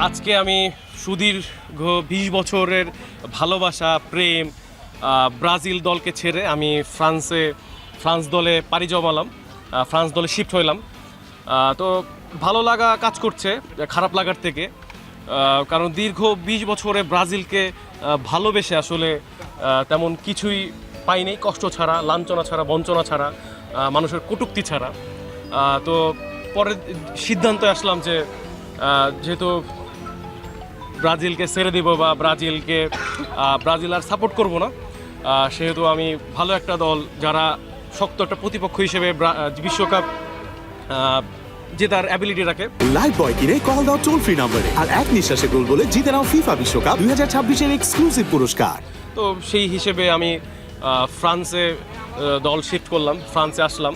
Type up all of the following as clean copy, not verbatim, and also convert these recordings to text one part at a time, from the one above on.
আজকে আমি সুদীর্ঘ ২০ বছরের ভালোবাসা প্রেম ব্রাজিল দলকে ছেড়ে আমি ফ্রান্স দলে পাড়ি জমালাম, ফ্রান্স দলে শিফট হইলাম। তো ভালো লাগা কাজ করছে খারাপ লাগার থেকে, কারণ দীর্ঘ ২০ বছরে ব্রাজিলকে ভালোবেসে আসলে তেমন কিছুই পাইনি, কষ্ট ছাড়া, লাঞ্ছনা ছাড়া, বঞ্চনা ছাড়া, মানুষের কটূক্তি ছাড়া। তো পরে সিদ্ধান্তে আসলাম যে যেহেতু ব্রাজিলকে ছেড়ে দিব বা ব্রাজিল আর সাপোর্ট করব না, সেহেতু আমি ভালো একটা দল যারা শক্ত একটা প্রতিপক্ষ হিসেবে বিশ্বকাপ জেতার অ্যাবিলিটি রাখে। লাইভ বয় কিনে কল দাও টোল ফ্রি নম্বরে আর এক নিঃশ্বাসে গোল বলে জিতে নাও ফিফা বিশ্বকাপ 2026 এর এক্সক্লুসিভ পুরস্কার। তো সেই হিসেবে আমি ফ্রান্সে দল শিফট করলাম, ফ্রান্সে আসলাম।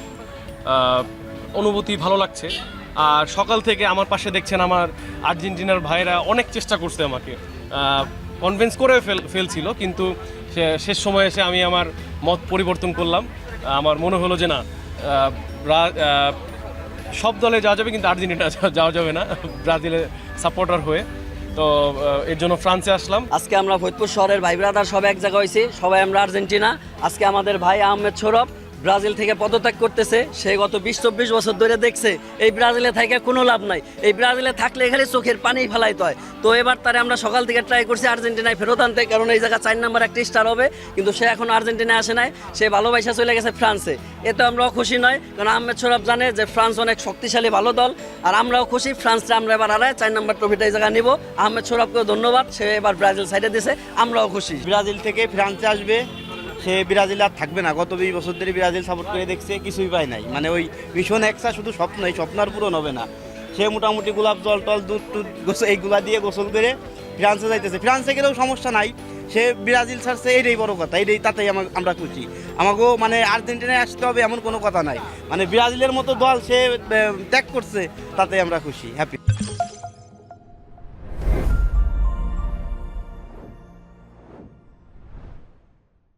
অনুভূতি ভালো লাগছে। আর সকাল থেকে আমার পাশে দেখছেন আমার আর্জেন্টিনার ভাইরা অনেক চেষ্টা করছে আমাকে কনভিন্স করে ফেলছিল, কিন্তু শেষ সময়ে এসে আমি আমার মত পরিবর্তন করলাম। আমার মনে হলো যে না, সব দলে যাওয়া যাবে কিন্তু আর্জেন্টিনা যাওয়া যাবে না ব্রাজিলের সাপোর্টার হয়ে। তো এর জন্য ফ্রান্সে আসলাম। আজকে আমরা ফরিদপুর শহরের ভাই ব্রাদার সব এক জায়গায় হয়েছি, সবাই আমরা আর্জেন্টিনা। আজকে আমাদের ভাই আহমেদ সৌরভ ব্রাজিল থেকে পদত্যাগ করতেছে। সে গত ২০-২৪ বছর ধরে দেখছে এই ব্রাজিলে থেকে কোনো লাভ নাই, এই ব্রাজিলে থাকলে এখানে চোখের পানি ফেলাইতে হয়। তো এবার তারে আমরা সকাল থেকে ট্রাই করছি আর্জেন্টিনায় ফেরত আনতে, কারণ এই জায়গা ৪ নম্বর একটা স্টার হবে, কিন্তু সে এখন আর্জেন্টিনায় আসে নাই, সে ভালোবাসা চলে গেছে ফ্রান্সে। এতে আমরাও খুশি নয়, কারণ আহমেদ সৌরভ জানে যে ফ্রান্স অনেক শক্তিশালী ভালো দল, আর আমরাও খুশি ফ্রান্সে আমরা এবার হারাই ৪ নম্বর ট্রফিটা এই জায়গা নিব। আহমেদ সৌরভকেও ধন্যবাদ, সে এবার ব্রাজিল সাইডে দিয়েছে, আমরাও খুশি। ব্রাজিল থেকে ফ্রান্সে আসবে, সে ব্রাজিল আর থাকবে না। গত ২০ বছর ধরে ব্রাজিল সাপোর্ট করে দেখছে, কিছুই পায় নাই। মানে ওই ভীষণ একসা শুধু স্বপ্ন, এই স্বপ্ন আর পূরণ হবে না। সে মোটামুটি গোলাপ জল টল দুধ টুধ এইগুলা দিয়ে গোসল করে ফ্রান্সে যাইতেছে। ফ্রান্সে গেলেও সমস্যা নাই, সে ব্রাজিল ছাড়ছে, এইটাই বড় কথা, এইটাই তাতেই আমরা খুশি। আমাকেও মানে আর্জেন্টিনায় আসতে হবে এমন কোনো কথা নাই, মানে ব্রাজিলের মতো দল সে ত্যাগ করছে, তাতে আমরা খুশি, হ্যাপি।